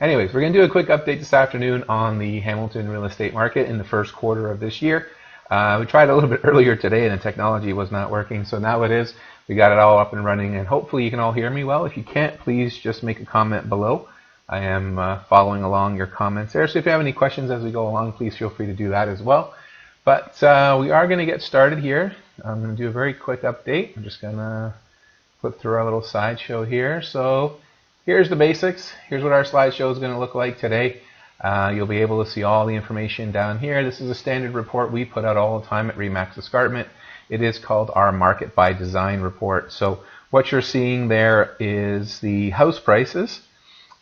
Anyways, we're going to do a quick update this afternoon on the Hamilton real estate market in the first quarter of this year. We tried a little bit earlier today and the technology was not working, so now it is. We got it all up and running, and hopefully you can all hear me well. If you can't, please just make a comment below. I am following along your comments there, so if you have any questions as we go along, please feel free to do that as well. But we are going to get started here. I'm going to do a very quick update. I'm just going to flip through our little slideshow here. So here's the basics. Here's what our slideshow is going to look like today. You'll be able to see all the information down here. This is a standard report we put out all the time at RE/MAX Escarpment. It is called our Market by Design report. So what you're seeing there is the house prices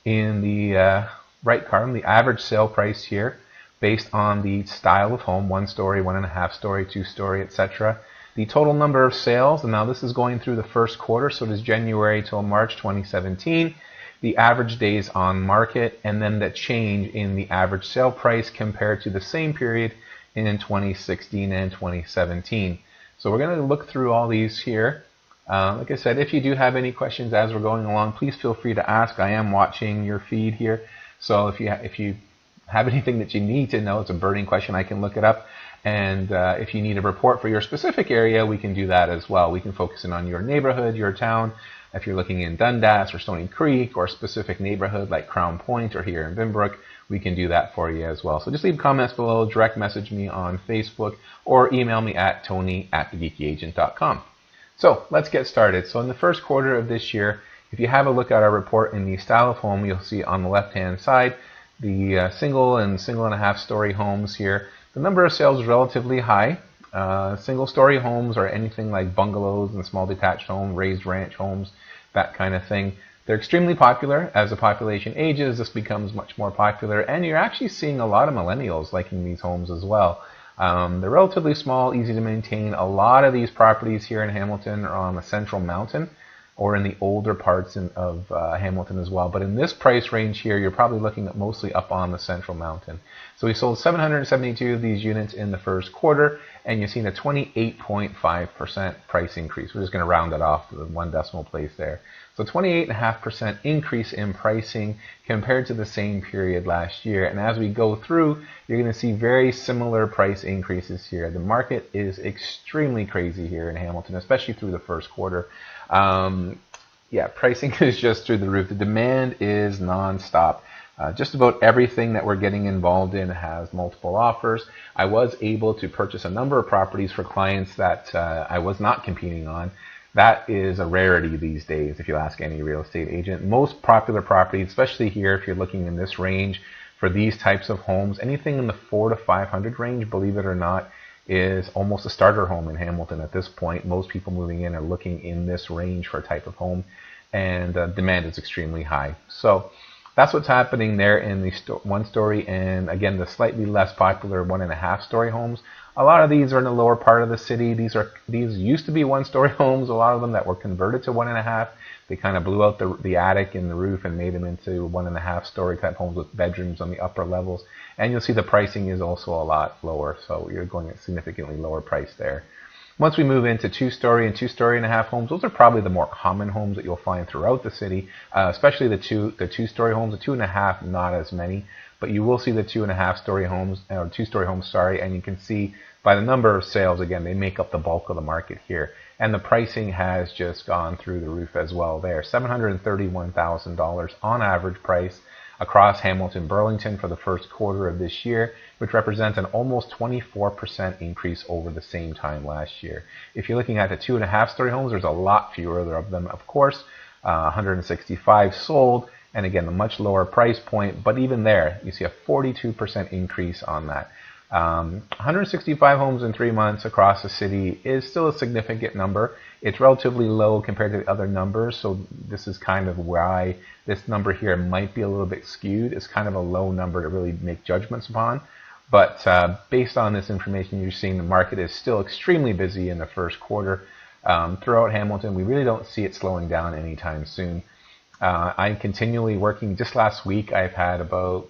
in the right column, the average sale price here based on the style of home, 1-story, 1.5-story, 2-story, etc. The total number of sales, and now this is going through the first quarter, so it is January till March 2017. The average days on market, and then the change in the average sale price compared to the same period in 2016 and 2017. So we're going to look through all these here. Like I said, if you do have any questions as we're going along, please feel free to ask. I am watching your feed here, so if you have anything that you need to know, it's a burning question, I can look it up. And if you need a report for your specific area, we can do that as well. We can focus in on your neighborhood, your town. If you're looking in Dundas or Stony Creek or a specific neighborhood like Crown Point or here in Binbrook, we can do that for you as well. So just leave comments below, direct message me on Facebook, or email me at tony@thegeekyagent.com. So let's get started. So in the first quarter of this year, if you have a look at our report in the style of home, you'll see on the left-hand side the single and single-and-a-half-story homes here. The number of sales is relatively high. Single-story homes or anything like bungalows and small detached homes, raised ranch homes, that kind of thing. They're extremely popular. As the population ages, this becomes much more popular, and you're actually seeing a lot of millennials liking these homes as well. They're relatively small, easy to maintain. A lot of these properties here in Hamilton are on the Central Mountain or in the older parts of Hamilton as well. But in this price range here, you're probably looking at mostly up on the Central Mountain. So we sold 772 of these units in the first quarter, and you've seen a 28.5% price increase. We're just going to round it off to the one decimal place there. So 28.5% increase in pricing compared to the same period last year. And as we go through, you're going to see very similar price increases here. The market is extremely crazy here in Hamilton, especially through the first quarter. Yeah, pricing is just through the roof. The demand is non-stop. Just about everything that we're getting involved in has multiple offers. I was able to purchase a number of properties for clients that I was not competing on. That is a rarity these days if you ask any real estate agent. Most popular properties, especially here if you're looking in this range for these types of homes, anything in the 400 to 500 range, believe it or not, is almost a starter home in Hamilton at this point. Most people moving in are looking in this range for a type of home, and demand is extremely high. So that's what's happening there in the 1-story, and again, the slightly less popular 1.5-story homes. A lot of these are in the lower part of the city. These used to be 1-story homes, a lot of them that were converted to 1.5. They kind of blew out the attic and the roof and made them into 1.5-story type homes with bedrooms on the upper levels. And you'll see the pricing is also a lot lower, so you're going at significantly lower price there. Once we move into 2-story and 2-story-and-a-half homes, those are probably the more common homes that you'll find throughout the city, especially the 2-story homes. The 2.5, not as many, but you will see the 2.5-story homes, or 2-story homes, sorry, and you can see by the number of sales, again, they make up the bulk of the market here. And the pricing has just gone through the roof as well there. $731,000 on average price across Hamilton-Burlington for the first quarter of this year, which represents an almost 24% increase over the same time last year. If you're looking at the 2.5-story homes, there's a lot fewer of them, of course. 165 sold, and again, a much lower price point, but even there, you see a 42% increase on that. 165 homes in 3 months across the city is still a significant number. It's relatively low compared to the other numbers, so this is kind of why this number here might be a little bit skewed. It's kind of a low number to really make judgments upon. But based on this information, you're seeing the market is still extremely busy in the first quarter. Throughout Hamilton, we really don't see it slowing down anytime soon. I'm continually working. Just last week, I've had about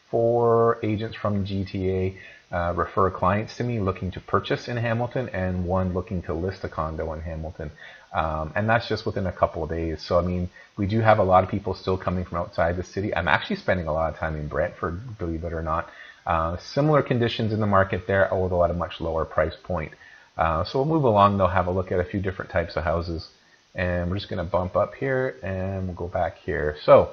4 agents from GTA refer clients to me looking to purchase in Hamilton, and one looking to list a condo in Hamilton. And that's just within a couple of days. So, I mean, we do have a lot of people still coming from outside the city. I'm actually spending a lot of time in Brantford, believe it or not. Similar conditions in the market there, although at a much lower price point. So we'll move along, though, have a look at a few different types of houses. And we're just going to bump up here, and we'll go back here. So,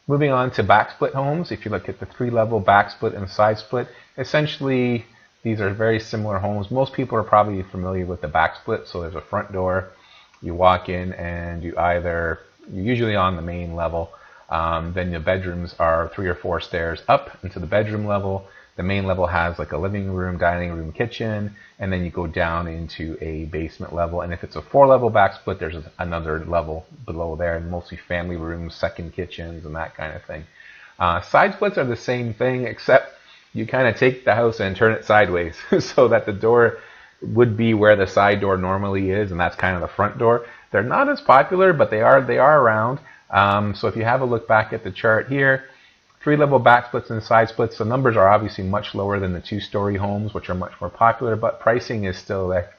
moving on to backsplit homes. If you look at the 3-level backsplit and side split, essentially these are very similar homes. Most people are probably familiar with the backsplit. So there's a front door. You walk in, and you're usually on the main level. Then the bedrooms are 3 or 4 stairs up into the bedroom level. The main level has like a living room, dining room, kitchen, and then you go down into a basement level. And if it's a 4-level backsplit, there's another level below there, and mostly family rooms, second kitchens, and that kind of thing. Side splits are the same thing, except you kind of take the house and turn it sideways so that the door would be where the side door normally is, and that's kind of the front door. They're not as popular, but they are around. So if you have a look back at the chart here, 3-level backsplits and side splits, the numbers are obviously much lower than the 2-story homes, which are much more popular, but pricing is still there.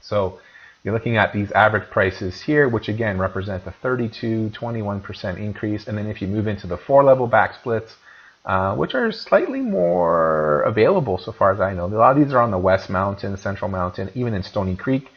So you're looking at these average prices here, which again represent a 21% increase. And then if you move into the 4-level backsplits, which are slightly more available so far as I know. A lot of these are on the West Mountain, Central Mountain, even in Stony Creek.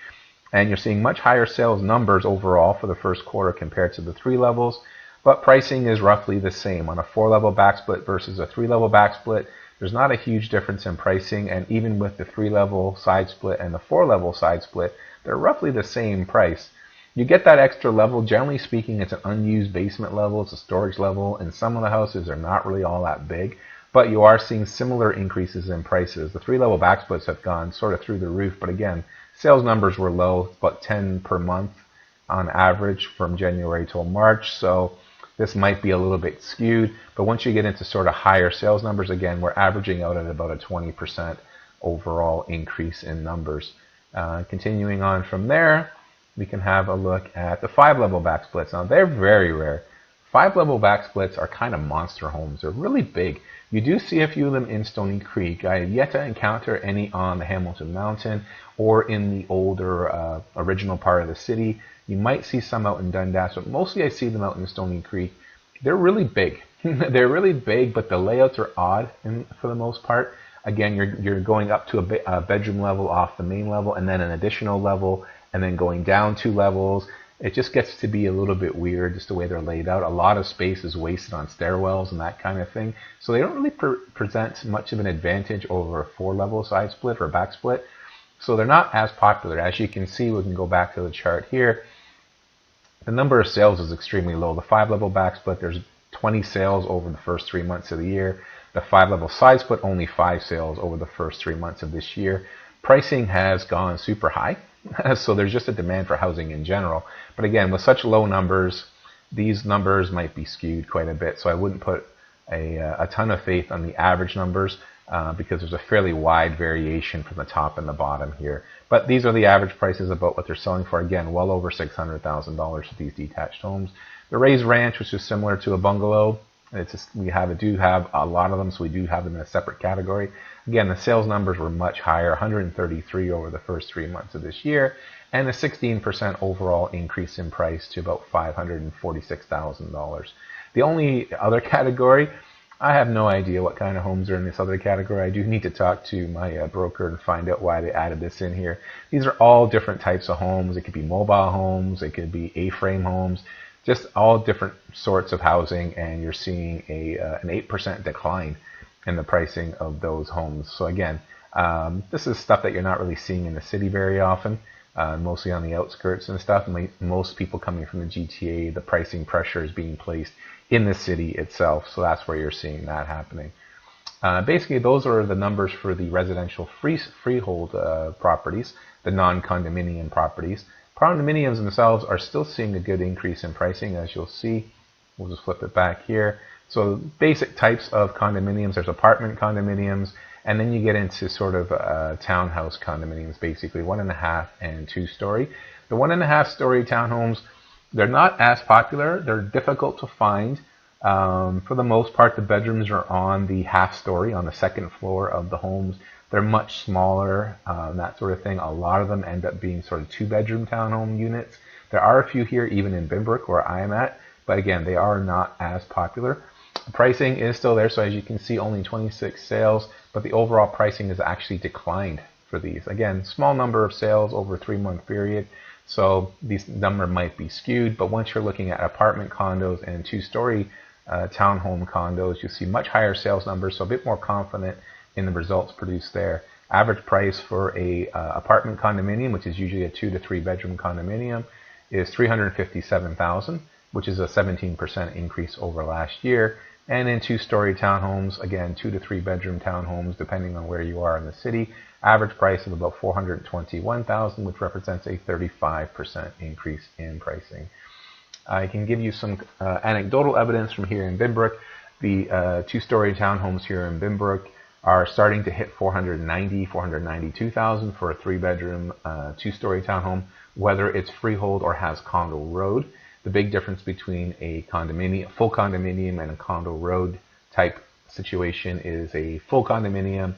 And you're seeing much higher sales numbers overall for the first quarter compared to the 3 levels. But pricing is roughly the same. On a 4-level backsplit versus a 3-level backsplit, there's not a huge difference in pricing. And even with the 3-level side split and the 4-level side split, they're roughly the same price. You get that extra level. Generally speaking, it's an unused basement level. It's a storage level. And some of the houses are not really all that big. But you are seeing similar increases in prices. The 3-level backsplits have gone sort of through the roof. But again, sales numbers were low, about 10 per month on average from January till March. So this might be a little bit skewed. But once you get into sort of higher sales numbers, again, we're averaging out at about a 20% overall increase in numbers. Continuing on from there, we can have a look at the 5-level backsplits. Now, they're very rare. 5-level backsplits are kind of monster homes. They're really big. You do see a few of them in Stony Creek. I have yet to encounter any on the Hamilton Mountain or in the older original part of the city. You might see some out in Dundas, but mostly I see them out in Stony Creek. They're really big. They're really big, but the layouts are odd for the most part. Again, you're going up to a bedroom level off the main level, and then an additional level, and then going down 2 levels. It just gets to be a little bit weird just the way they're laid out. A lot of space is wasted on stairwells and that kind of thing. So they don't really present much of an advantage over a 4-level side split or back split. So they're not as popular. As you can see, we can go back to the chart here. The number of sales is extremely low. The 5-level back split, there's 20 sales over the first 3 months of the year. The 5-level side split, only 5 sales over the first 3 months of this year. Pricing has gone super high. So there's just a demand for housing in general. But again, with such low numbers, these numbers might be skewed quite a bit. So I wouldn't put a ton of faith on the average numbers because there's a fairly wide variation from the top and the bottom here. But these are the average prices about what they're selling for. Again, well over $600,000 for these detached homes. The raised ranch, which is similar to a bungalow, we do have a lot of them, so we do have them in a separate category. Again, the sales numbers were much higher, 133 over the first 3 months of this year, and a 16% overall increase in price to about $546,000. The only other category, I have no idea what kind of homes are in this other category. I do need to talk to my broker and find out why they added this in here. These are all different types of homes. It could be mobile homes, it could be A-frame homes, just all different sorts of housing, and you're seeing an 8% decline in the pricing of those homes. So again, this is stuff that you're not really seeing in the city very often, mostly on the outskirts and stuff. Most people coming from the GTA, the pricing pressure is being placed in the city itself. So that's where you're seeing that happening. Basically, those are the numbers for the residential freehold properties, the non-condominium properties. Condominiums themselves are still seeing a good increase in pricing, as you'll see. We'll just flip it back here. So basic types of condominiums, there's apartment condominiums, and then you get into sort of townhouse condominiums, basically 1.5 and 2-story. The 1.5-story townhomes, they're not as popular. They're difficult to find. For the most part, the bedrooms are on the half story, on the second floor of the homes. They're much smaller, that sort of thing. A lot of them end up being sort of 2-bedroom townhome units. There are a few here, even in Binbrook, where I am at, but again, they are not as popular. Pricing is still there, so as you can see, only 26 sales, but the overall pricing has actually declined for these. Again, small number of sales over a 3-month period, so these number might be skewed, but once you're looking at apartment condos and 2-story townhome condos, you see much higher sales numbers, so a bit more confident in the results produced there. Average price for a apartment condominium, which is usually a 2 to 3 bedroom condominium, is $357,000, which is a 17% increase over last year. And in 2-story townhomes, again, 2 to 3 bedroom townhomes, depending on where you are in the city, average price of about $421,000, which represents a 35% increase in pricing. I can give you some anecdotal evidence from here in Binbrook. The 2-story townhomes here in Binbrook are starting to hit $492,000 for a 3-bedroom 2-story townhome, whether it's freehold or has condo road. The big difference between a condominium, full condominium, and a condo road type situation is a full condominium.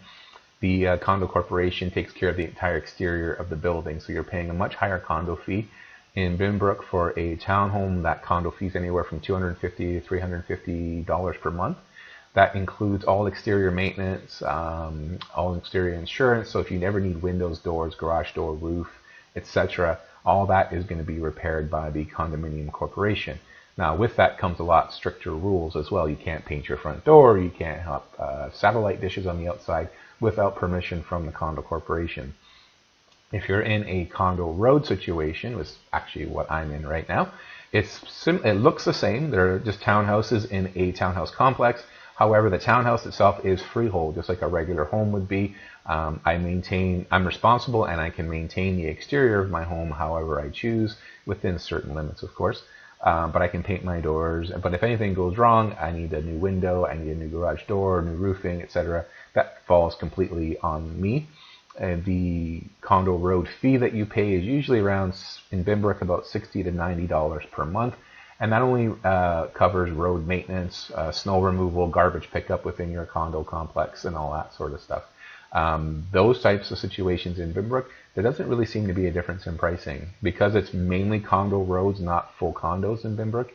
The condo corporation takes care of the entire exterior of the building, so you're paying a much higher condo fee. In Binbrook, for a townhome, that condo fee is anywhere from $250 to $350 per month. That includes all exterior maintenance, all exterior insurance. So if you never need windows, doors, garage door, roof, etc., all that is going to be repaired by the condominium corporation. Now, with that comes a lot stricter rules as well. You can't paint your front door. You can't have satellite dishes on the outside without permission from the condo corporation. If you're in a condo road situation, which is actually what I'm in right now, it looks the same. They're just townhouses in a townhouse complex. However, the townhouse itself is freehold, just like a regular home would be. I'm responsible, and I can maintain the exterior of my home however I choose, within certain limits, of course. But I can paint my doors. But if anything goes wrong, I need a new window, I need a new garage door, new roofing, etc. That falls completely on me. The condo road fee that you pay is usually around, in Binbrook, about $60 to $90 per month. And that only covers road maintenance, snow removal, garbage pickup within your condo complex, and all that sort of stuff. Those types of situations in Binbrook, there doesn't really seem to be a difference in pricing. Because it's mainly condo roads, not full condos in Binbrook,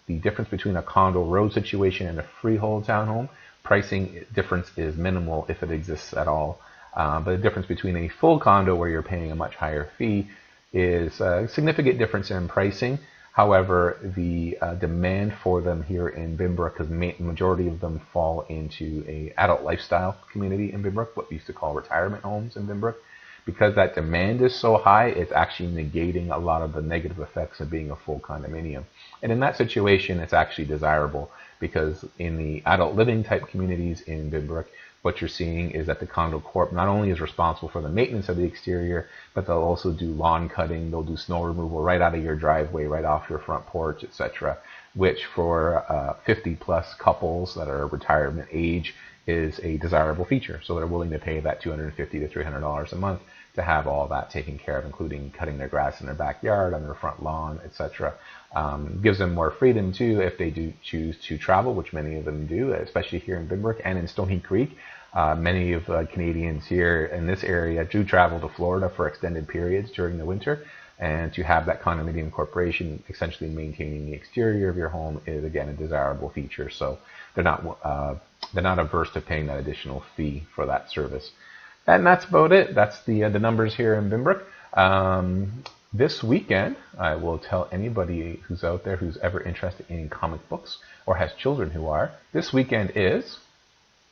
the difference between a condo road situation and a freehold townhome, pricing difference is minimal, if it exists at all. But the difference between a full condo, where you're paying a much higher fee, is a significant difference in pricing. However, the demand for them here in Binbrook, because the majority of them fall into a adult lifestyle community in Binbrook, what we used to call retirement homes in Binbrook, because that demand is so high, it's actually negating a lot of the negative effects of being a full condominium. And in that situation, it's actually desirable, because in the adult living type communities in Binbrook, what you're seeing is that the condo corp not only is responsible for the maintenance of the exterior, but they'll also do lawn cutting, they'll do snow removal right out of your driveway, right off your front porch, etc., which for 50-plus couples that are retirement age is a desirable feature. So they're willing to pay that $250 to $300 a month to have all that taken care of, including cutting their grass in their backyard, on their front lawn, etc. Gives them more freedom too if they do choose to travel, which many of them do, especially here in Binbrook and in Stony Creek. Many of Canadians here in this area do travel to Florida for extended periods during the winter, and to have that condominium corporation essentially maintaining the exterior of your home is, again, a desirable feature. So they're not averse to paying that additional fee for that service. And that's about it. That's the numbers here in Binbrook. This weekend, I will tell anybody who's out there who's ever interested in comic books or has children who are, this weekend is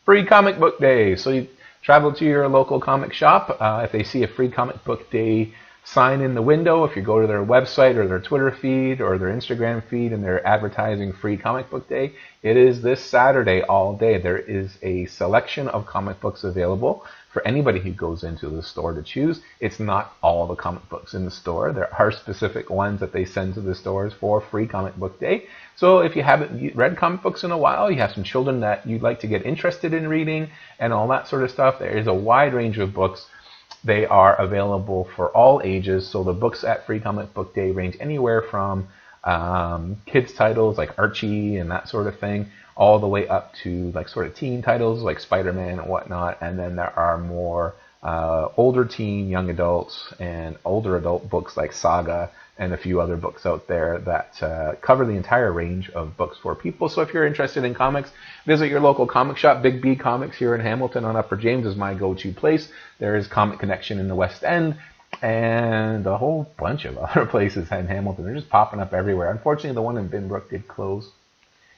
Free Comic Book Day. So you travel to your local comic shop. If they see a Free Comic Book Day sign in the window, if you go to their website or their Twitter feed or their Instagram feed and they're advertising Free Comic Book Day, it is this Saturday all day. There is a selection of comic books available for anybody who goes into the store to choose. It's not all the comic books in the store. There are specific ones that they send to the stores for Free Comic Book Day. So if you haven't read comic books in a while, you have some children that you'd like to get interested in reading and all that sort of stuff, there is a wide range of books. They are available for all ages. So the books at Free Comic Book Day range anywhere from kids titles like Archie and that sort of thing, all the way up to like sort of teen titles like Spider-Man and whatnot. And then there are more older teen, young adults, and older adult books like Saga and a few other books out there that cover the entire range of books for people. So if you're interested in comics, visit your local comic shop. Big B Comics here in Hamilton on Upper James is my go-to place. There is Comic Connection in the West End and a whole bunch of other places in Hamilton. They're just popping up everywhere. Unfortunately, the one in Binbrook did close.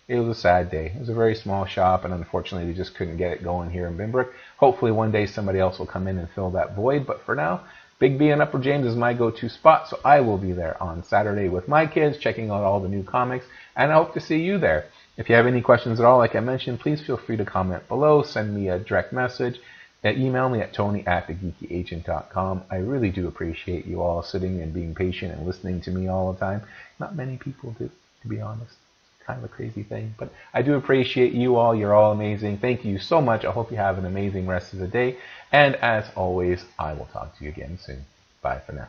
It was a sad day. It was a very small shop, and unfortunately, they just couldn't get it going here in Binbrook. Hopefully, one day somebody else will come in and fill that void. But for now, Big B in Upper James is my go-to spot, so I will be there on Saturday with my kids, checking out all the new comics, and I hope to see you there. If you have any questions at all, like I mentioned, please feel free to comment below. Send me a direct message. Email me at tony@thegeekyagent.com. I really do appreciate you all sitting and being patient and listening to me all the time. Not many people do, to be honest. Kind of a crazy thing, but I do appreciate you all. You're all amazing. Thank you so much. I hope you have an amazing rest of the day. And as always, I will talk to you again soon. Bye for now.